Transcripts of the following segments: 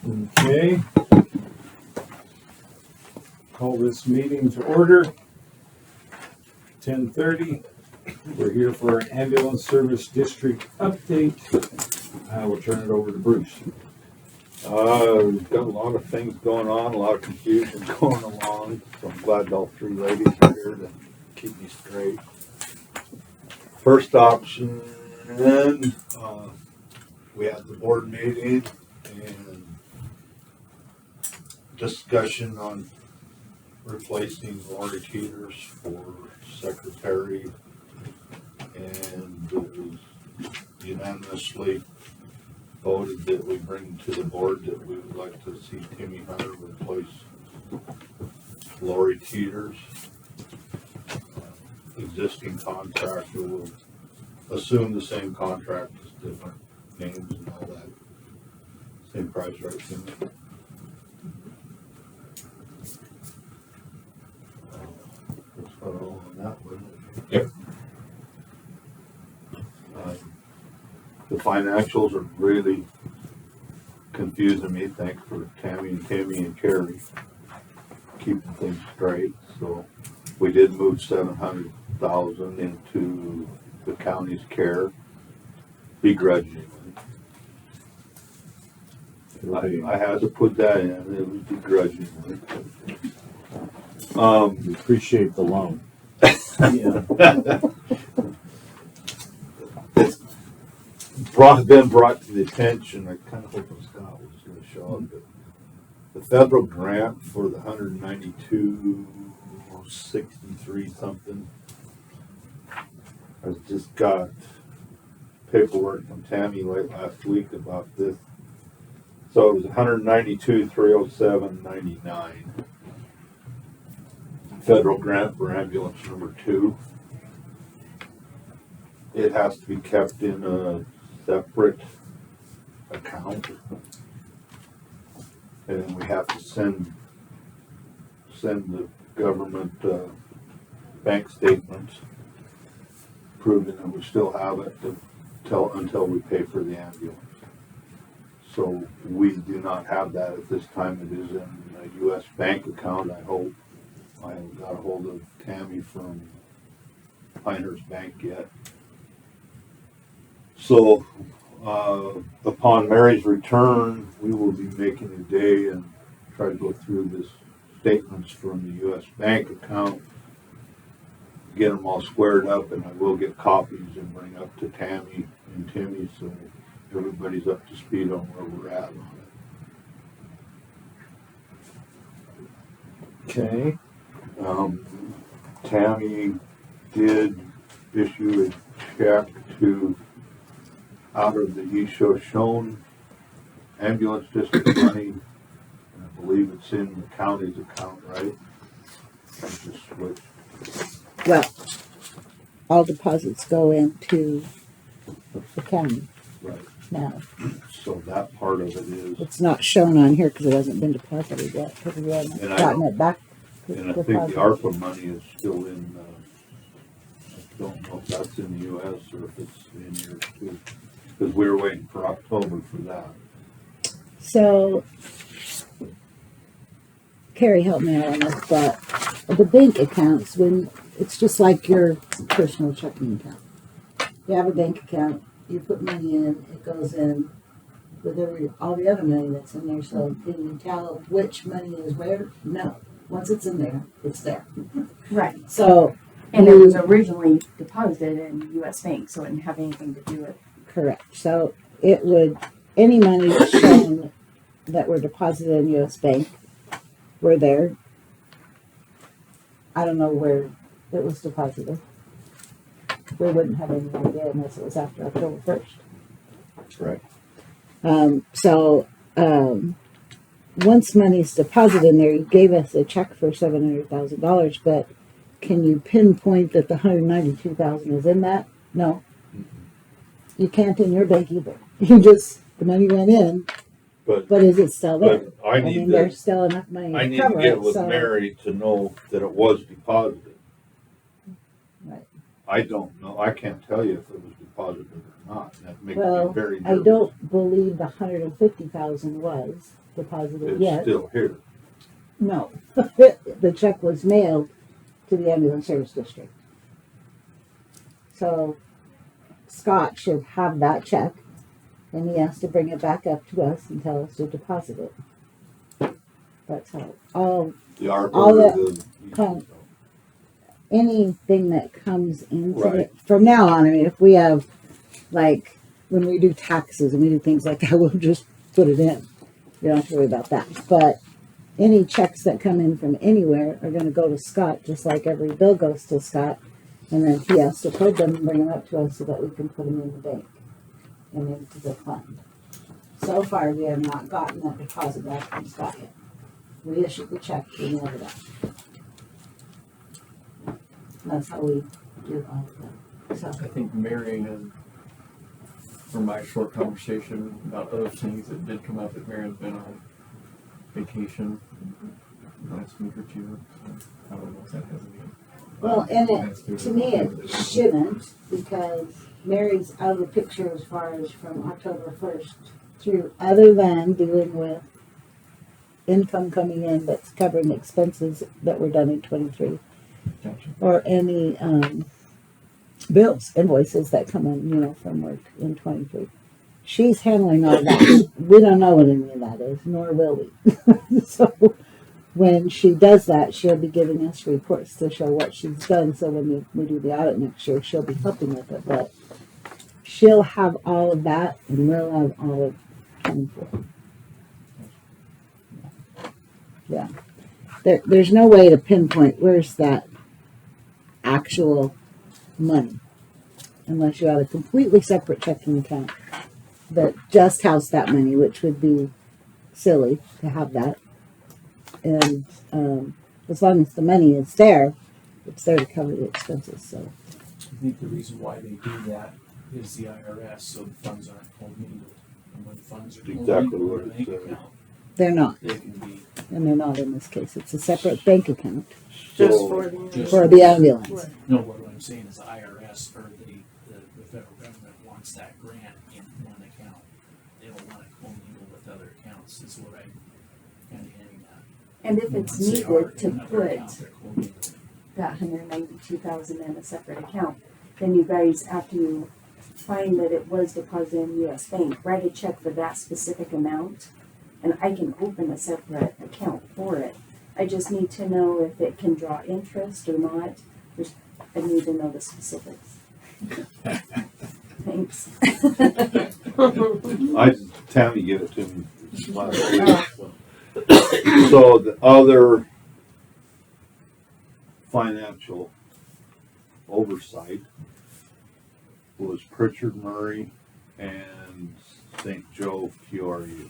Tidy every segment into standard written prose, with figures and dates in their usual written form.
Okay. Call this meeting to order. 10:30. We're here for an ambulance service district update. I will turn it over to Bruce. We've got a lot of things going on, a lot of confusion going along. So I'm glad all three ladies are here to keep me straight. First option, we had the board meeting and discussion on replacing Lori Teeters for secretary, and it was unanimously voted that we bring to the board that we would like to see Timmy Hunter replace Lori Teeters. Existing contractor will assume the same contract, just different names and all that. Same price, right, Timmy? That's about all on that one. Yep. The financials are really confusing me. Thanks for Tammy and Carrie keeping things straight. So we did move $700,000 into the county's care begrudgingly. I had to put that in. It was begrudgingly. We appreciate the loan. Yeah. Been brought to the attention. I kind of hope Scott was going to show up. But the federal grant for the 192.63 something. I just got paperwork from Tammy late last week about this. So it was 192,307.99. Federal grant for ambulance number 2. It has to be kept in a separate account, and then we have to send the government bank statements proving that we still have it until we pay for the ambulance. So we do not have that at this time. It is in a U.S. bank account. I hope. I haven't got a hold of Tammy from Pinehurst Bank yet. So, upon Mary's return, we will be making a day and try to go through the statements from the U.S. bank account, get them all squared up, and I will get copies and bring up to Tammy and Timmy so everybody's up to speed on where we're at on it. Okay. Tammy did issue a check to out of the East Shoshone ambulance district money, and I believe it's in the county's account, right? I just switched. Well, all deposits go into the county Right. now. So that part of it is, It's not shown on here because it hasn't been deposited yet, because we haven't And I gotten don't- it back. and I think the ARPA money is still in, I don't know if that's in the U.S. or if it's in here too, because we were waiting for October for that. So, Carrie helped me out on this, but the bank accounts, when it's just like your personal checking account. You have a bank account, you put money in, it goes in with all the other money that's in there. So can you tell which money is where? No. Once it's in there, it's there. Right. So, And it was originally deposited in U.S. Bank, so it didn't have anything to do with. correct. So it would, any money shown that were deposited in U.S. Bank were there. I don't know where it was deposited. We wouldn't have any idea unless it was after October 1st. Right. Once money's deposited in there, you gave us a check for $700,000, but can you pinpoint that the $192,000 is in that? No. You can't in your bank either. You just, the money went in, But but is it still there? But I need to, there's still enough money I to need to cover get it. with So, Mary to know that it was deposited. Right. I don't know. I can't tell you if it was deposited or not. That makes me Well, very I nervous. don't believe the 150,000 was deposited It's yet. still here. No, the check was mailed to the ambulance service district. So Scott should have that check, and he has to bring it back up to us and tell us to deposit it. That's how all The ARPA, All the. anything that comes into Right. it from now on. I mean, if we have like when we do taxes and we do things like that, we'll just put it in. You don't have to worry about that. But any checks that come in from anywhere are going to go to Scott, just like every bill goes to Scott, and then he has to code them and bring them up to us so that we can put them in the bank and into the fund. So far, we have not gotten that deposit back from Scott yet. We issued the check, we mailed it out. That's how we do all of that. So, I think Mary had, from my short conversation about other things that did come up, that Mary's been on vacation the last week or two. So I don't know if that has any. well, and has to me, it shouldn't, because Mary's out of the picture as far as from October 1st through, other than dealing with income coming in that's covering expenses that were done in 23, Gotcha. or any bills, invoices that come in, from work in 23. She's handling all that. We don't know what any of that is, nor will we. So when she does that, she'll be giving us reports to show what she's done. So when we do the audit next year, she'll be helping with it. But she'll have all of that, and we'll have all of 24. Yeah. There's no way to pinpoint where's that actual money, unless you have a completely separate checking account that just housed that money, which would be silly to have that. And as long as the money is there, it's there to cover the expenses. So I think the reason why they do that is the IRS, so the funds aren't commingled. And when funds are Exactly commingled what in a it bank says. account, they're not, they can be and they're not in this case. It's a separate bank account Just So- for the. Just for the ambulance. no. What I'm saying is the IRS or the federal government wants that grant in one account. They don't want it commingled with other accounts. Is what I'm kind of hinting at. And if it's Once they are needed to in another put account, they're commingled. that 192,000 in a separate account, then you guys, after you find that it was deposited in US Bank, write a check for that specific amount, and I can open a separate account for it. I just need to know if it can draw interest or not. I need to know the specifics. Thanks. Tammy gave it to me last week. So the other financial oversight was Pritchard Murray and St. Joe QRU.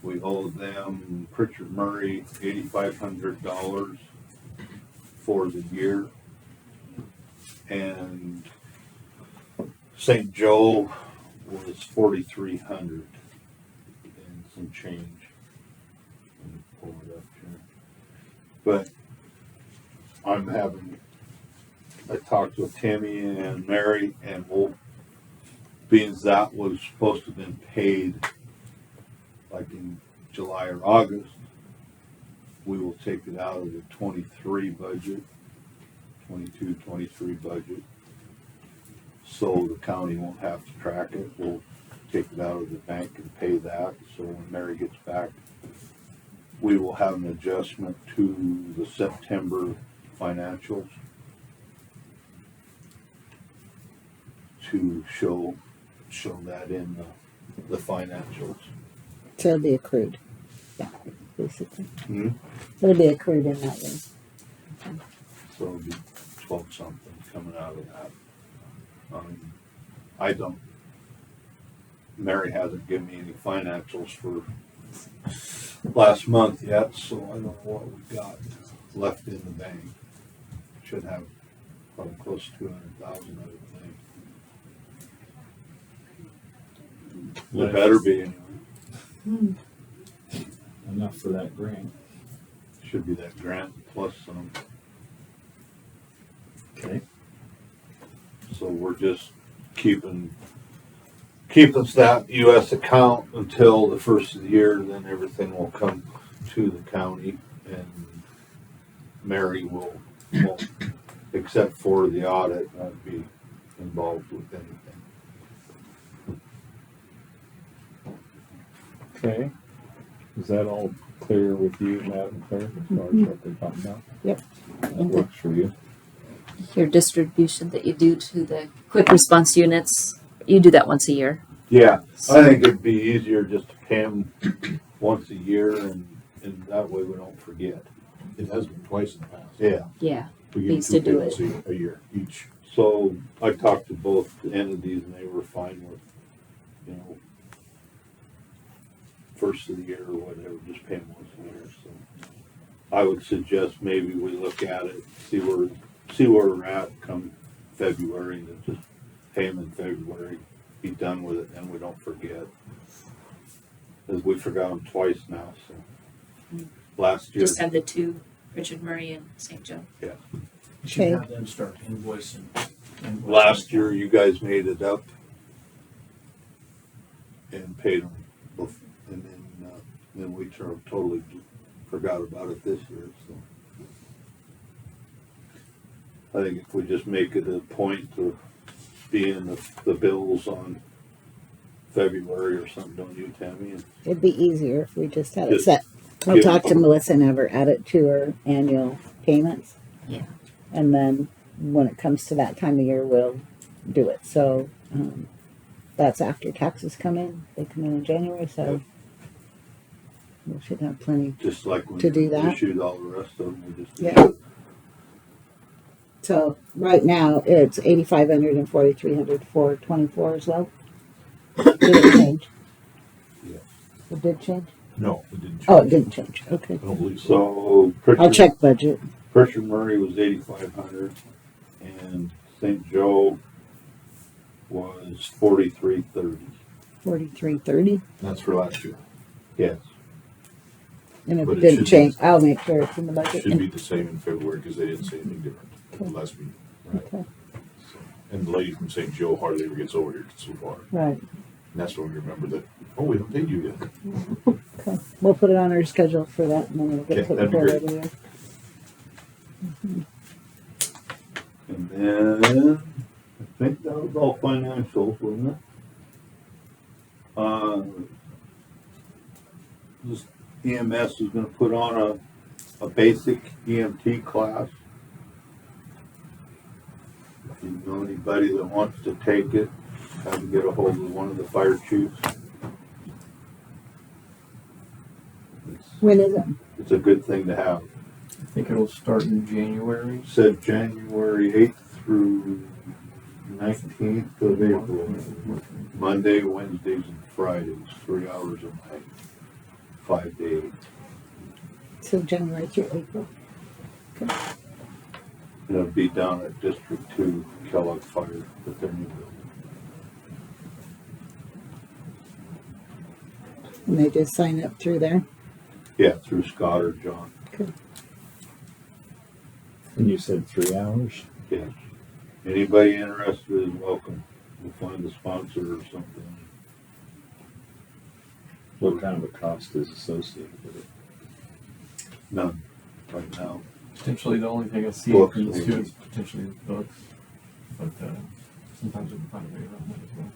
We owed them, Pritchard Murray, $8,500 for the year. And St. Joe was 4,300 and some change. Let me pull it up here. But I talked with Tammy and Mary, and being that was supposed to have been paid like in July or August, we will take it out of the 23 budget, 22, 23 budget. So the county won't have to track it. We'll take it out of the bank and pay that. So when Mary gets back, we will have an adjustment to the September financials to show that in the financials. So it'll be accrued. Yeah, basically. Hmm? It'll be accrued in that way. So it'll be 12 something coming out of that. Mary hasn't given me any financials for last month yet, so I don't know what we got left in the bank. Should have probably close to 200,000, I would think. It better be anyway. Enough for that grant. Should be that grant plus some. Okay. So we're just keeping that US account until the first of the year, then everything will come to the county and Mary will except for the audit, won't be involved with anything. Okay. Is that all clear with you, Madam Clerk, as far as what they're talking about? Yep. That works for you? Your distribution that you do to the quick response units, you do that once a year. Yeah, I think it'd be easier just to pay them once a year and that way we don't forget. It has been twice in the past. Yeah. Yeah. We Needs give to two do it. payments a year each. So I talked to both entities and they were fine with, first of the year or whatever, just pay them once a year. So I would suggest maybe we look at it, see where we're at come February, and just pay them in February, be done with it, and we don't forget. Because we forgot them twice now, so. Last year, Just have the two, Richard Murray and St. Joe. You should Okay. have them start invoicing. last year you guys made it up and paid them both, and then we totally forgot about it this year, so. I think if we just make it a point to be in the bills on February or something, don't you, Tammy? And It'd be easier if we just had it Just set. I'll give- talk to Melissa and have her add it to her annual payments. Yeah. And then when it comes to that time of year, we'll do it. So, that's after taxes come in. They come in January, so we should have plenty. Just like when To do we that? issued all the rest of them, we just. Yeah. So right now it's 8,500 and 4,300 for 24 as well. Did it change? Yeah. It did change? No, it didn't change. Oh, it didn't change. Okay. I don't believe so. So. I'll Pritchard- check budget. Pritchard Murray was 8,500 and St. Joe was 4,330. 4330. That's for last year. Yes. And if But it it didn't should be- change, I'll make sure it's in the It budget. should be the same in February because they didn't say anything different at the last meeting. Right. Okay. So, and the lady from St. Joe hardly ever gets over here so far. Right. And that's when we remember that, oh, we haven't paid you yet. Okay. We'll put it on our schedule for that and then we'll get Okay, taken that'd be care of great. every year. And then I think that was all financials, wasn't it? This EMS is gonna put on a basic EMT class. If you know anybody that wants to take it, have to get a hold of one of the fire chiefs. When is it? It's a good thing to have. I think it'll start in January. Said January 8th through 19th of April. Monday, Wednesdays, and Fridays, 3 hours a night, 5 to 8. So January through April. And it'll be down at District 2, Kellogg Fire, at their new building. And they just sign up through there. Yeah, through Scott or John, And you said 3 hours? yes. Anybody interested is welcome. We'll find a sponsor or something. What kind of a cost is associated with it? None, right now. Potentially the only thing I see Books, from the maybe. students potentially is books, but sometimes we can find a way around that as well.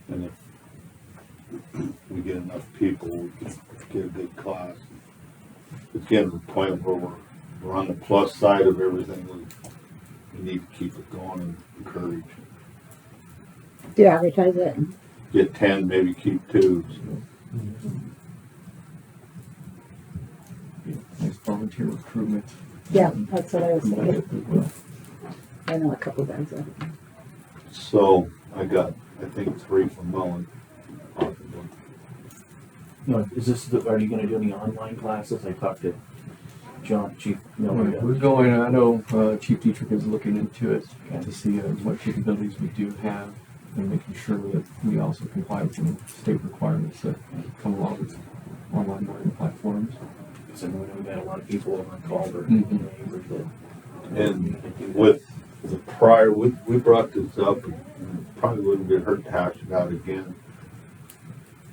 And if we get enough people, we can get a good class. It's getting to the point where we're on the plus side of everything. We need to keep it going and encourage. Do you advertise it? Get 10, maybe keep 2. Nice volunteer recruitment. Yeah, that's what I was thinking. As well. I know a couple guys that. So I got, I think, 3 from Mullen. No, is this, are you gonna do any online classes? I talked to John, Chief Miller. We're going, I know Chief Dietrich is looking into it to see what capabilities we do have and making sure that we also comply with the state requirements that come along with online learning platforms. So we got a lot of people over in Calder. Mhm. And with the prior, we brought this up, and probably wouldn't get hurt to hash it out again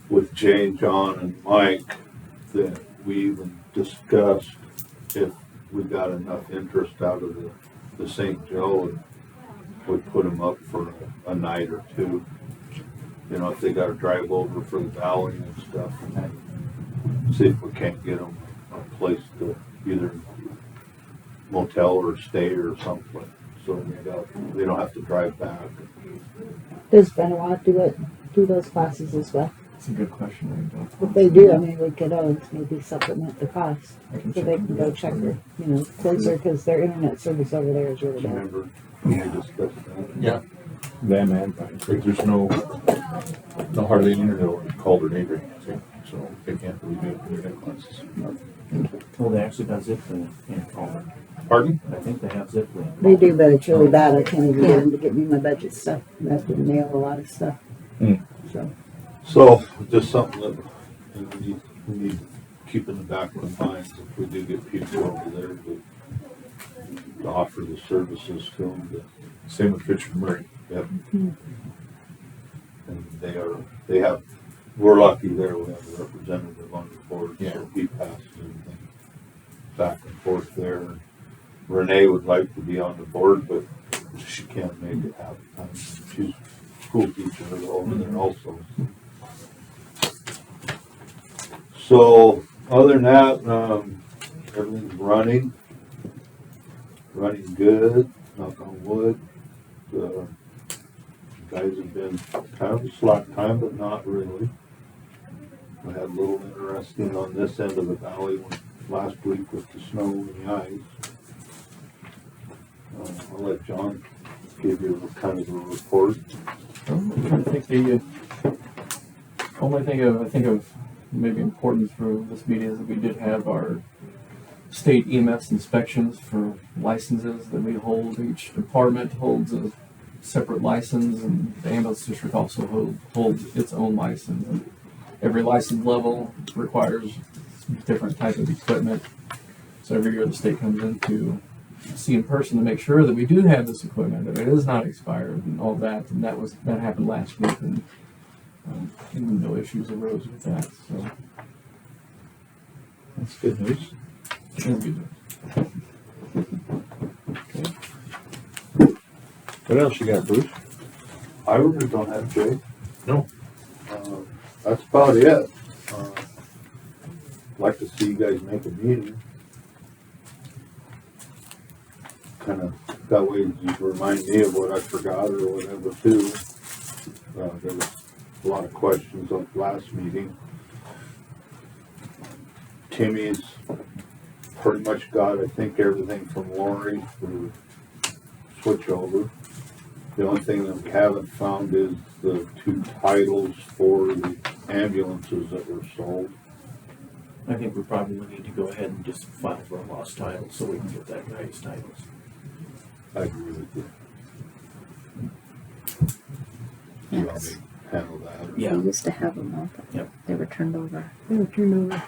with Jay, John, and Mike, that we even discussed if we got enough interest out of the St. Joe, and would put them up for a night or two. You know, if they gotta drive over for the valley and stuff, and see if we can't get them a place to either motel or stay or something, so they don't have to drive back. Does Benoit do those classes as well? It's a good question. I don't. If they do, I mean, we could always maybe supplement the cost. I can So check. they can go check their, closer, because their internet service over there is really Do you bad. remember when we discussed that? Yeah. Them and Pine Creek. There's no hardly any internet over in Calder neighboring, so they can't really do internet classes. Well, they actually got Ziply in Calder. Pardon? I think they have Ziply. They do, but it's really bad. I can't even get them to get me my budget stuff. I have to mail a lot of stuff. Hmm. So, just something that we need to keep in the back of our minds if we do get people over there to offer the services to them. Same with Fisher Murray. Yep. And we're lucky there, we have a representative on the board, Yeah. so he passes everything back and forth there. Renee would like to be on the board, but she can't make it happen. She's a school teacher over there also. So, other than that, everything's running good, knock on wood. Guys have been kind of a slack time, but not really. We had a little interesting on this end of the valley last week with the snow and the ice. I'll let John give you kind of a report. I'm trying to think the only thing I think of maybe important for this meeting is that we did have our state EMS inspections for licenses that we hold. Each department holds a separate license, and the ambulance district also holds its own license. And every license level requires different type of equipment. So every year the state comes in to see in person to make sure that we do have this equipment, that it is not expired and all that. And that happened last week, and no issues arose with that. So That's good news. it'll be good. What else you got, Bruce? I really don't have Jay. No. That's about it. Like to see you guys make a meeting. Kind of, that way you remind me of what I forgot or whatever too. There was a lot of questions on last meeting. Timmy's pretty much got, I think, everything from Lori for switchover. The only thing that we haven't found is the 2 titles for the ambulances that were sold. I think we probably need to go ahead and just file for a lost title so we can get that guy's titles. I agree with you. You want me to handle that? or- Yeah. We used to have them all, but Yep. they were turned over. They were turned over.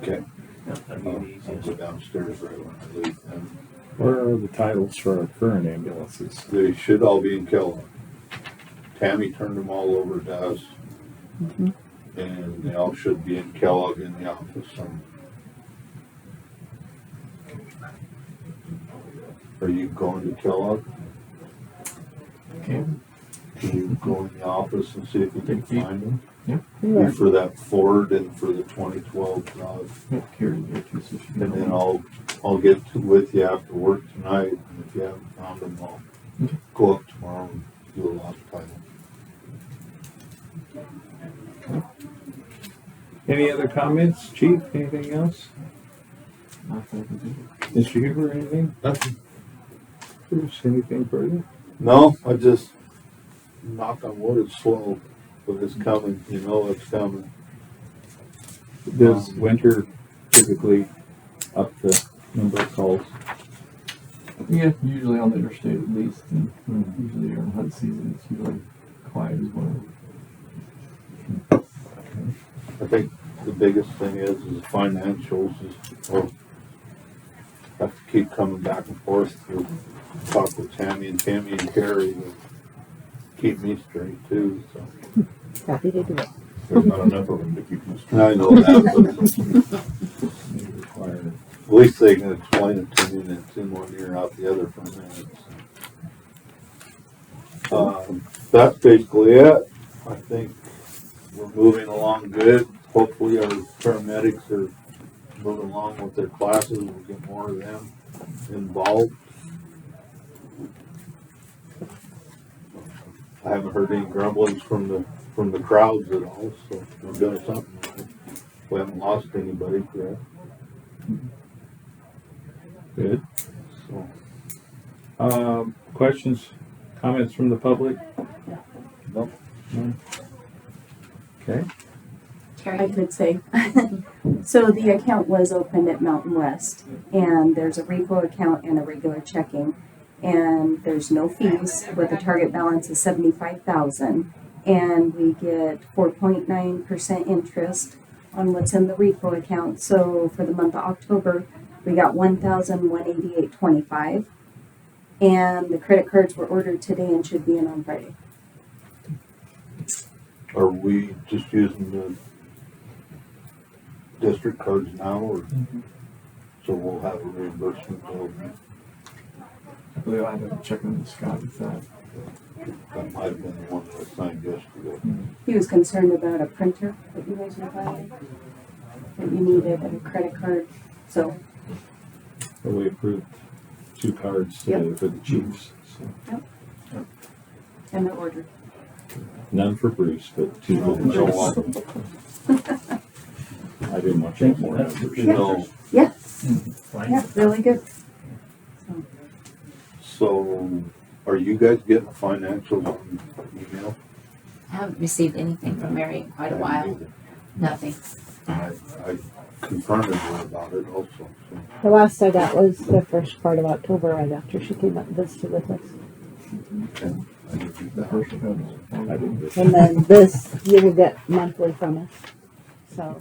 Okay. Yeah, that'd be I'll the go easiest. downstairs right when I leave. And Where are the titles for our current ambulances? they should all be in Kellogg. Tammy turned them all over to us. And they all should be in Kellogg in the office. Are you going to Kellogg? Okay. Can you go in the office and see if you can find them? Yeah. For that Ford and for the 2012 Dodge. Yep, Carrie's there too, so she can. And then I'll get with you after work tonight, and if you haven't found them, I'll Okay. go up tomorrow and do a lost title. Any other comments, Chief? Anything else? Not that I can think of. Mr. Huber, anything? Nothing. Bruce, anything further? No, I just, knock on wood, it's slow, but it's coming, you know it's coming. Does winter typically up the number of calls? Yeah, usually on the interstate at least, and usually during hunt season, it's usually quiet as well. I think the biggest thing is financials is, or have to keep coming back and forth with talked with Tammy and Carrie to keep me straight too, so. Happy to do it. There's not enough of them to keep you straight. I know that, They require but at least they can explain it to me and it's in one ear, out the other for a minute. That's basically it. I think we're moving along good. Hopefully our paramedics are moving along with their classes. We'll get more of them involved. I haven't heard any grumblings from the crowds at all, so we're doing something right. We haven't lost anybody yet, good. so. Questions, comments from the public? Nope. None? Okay. I could say. So the account was opened at Mountain West, and there's a repo account and a regular checking, and there's no fees with a target balance of 75,000, and we get 4.9% interest on what's in the repo account. So for the month of October, we got 1,188.25, and the credit cards were ordered today and should be in on Friday. Are we just using the district cards now, or so we'll have a reimbursement? I believe I have to check in with Scott with that. That might have been the one that I signed yesterday. He was concerned about a printer that you guys were buying, that you needed a credit card, so. So we approved 2 cards today for the chiefs. So And they're ordered. none for Bruce, but 2 for the So, chiefs. I didn't want you to have more numbers. No, Yeah, Fine. yeah, really good. so are you guys getting a financial on email? I haven't received anything from Mary in quite a while. Nothing. I confronted her about it also, so. The last I got was the first part of October, right after she came up and visited with us. Okay, I didn't do The that. first one. I didn't get And then this, you will get monthly from us. So,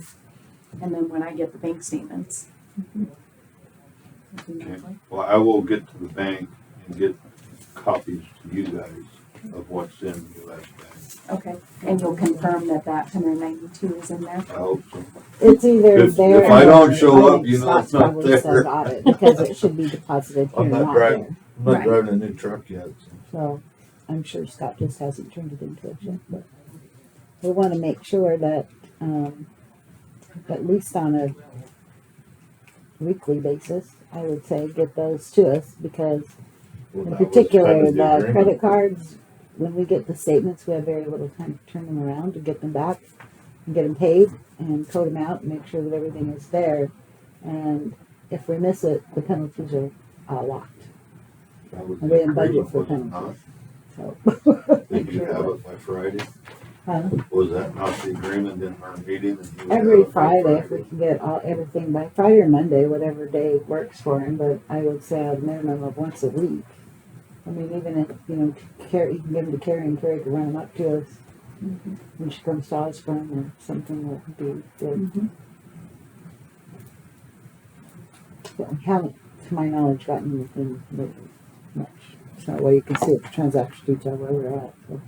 And then when I get the bank statements. Okay. Well, I will get to the bank and get copies to you guys of what's in the US bank. Okay, and you'll confirm that 192 is in there? I hope so. it's either If- there. if I don't or show I up, think you know Scott's it's not probably there. still got it, because it should be deposited here, I'm not not driving. there. I'm not Right. driving a new truck yet, so. So, I'm sure Scott just hasn't turned it into us yet, but we wanna make sure that, at least on a weekly basis, I would say, get those to us, because Well, in that was particular, kind of the agreement. credit cards, when we get the statements, we have very little time to turn them around to get them back and get them paid and code them out and make sure that everything is there. And if we miss it, the penalties are a lot. That was We the didn't budget agreement, for was it not? penalties. So, Did you have it by Friday? huh? Was that not the agreement in our meeting? that you would have Every it by Friday, if we can get everything by Friday or Monday, whatever day works for him, but I would say a minimum of once a week. I mean, even if, Carrie, you can give them to Carrie and Carrie can run them up to us when she comes to Osborne or something that would be good. But we haven't, to my knowledge, gotten anything lately much. So that way you can see what the transaction detail where we're at. So.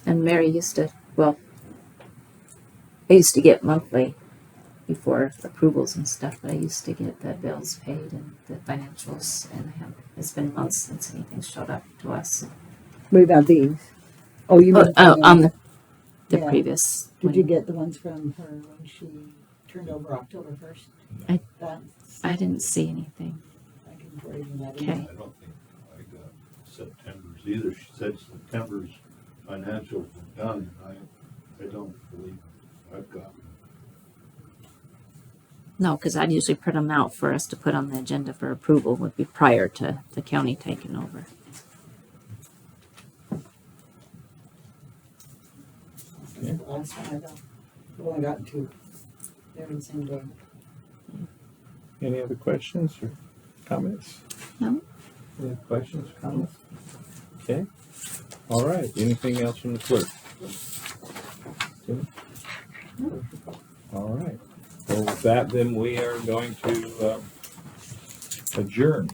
And Mary used to, I used to get monthly before approvals and stuff, but I used to get the bills paid and the financials, and it's been months since anything showed up to us. What about these? Oh, you mean On the Yeah. previous. Did one. you get the ones from her when she turned over October 1st? I- That's, I didn't see anything. I can forward you that. Okay. I don't think I got September's either. She said September's financials were done, and I don't believe I've got them. No, because I'd usually print them out for us to put on the agenda for approval, would be prior to the county taking over. The last one I got. I've only gotten 2. They're in the same day. any other questions or comments? No. Any questions, comments? Okay. All right. Anything else from the clerk? Tim? All right. Well, with that, then we are going to adjourn.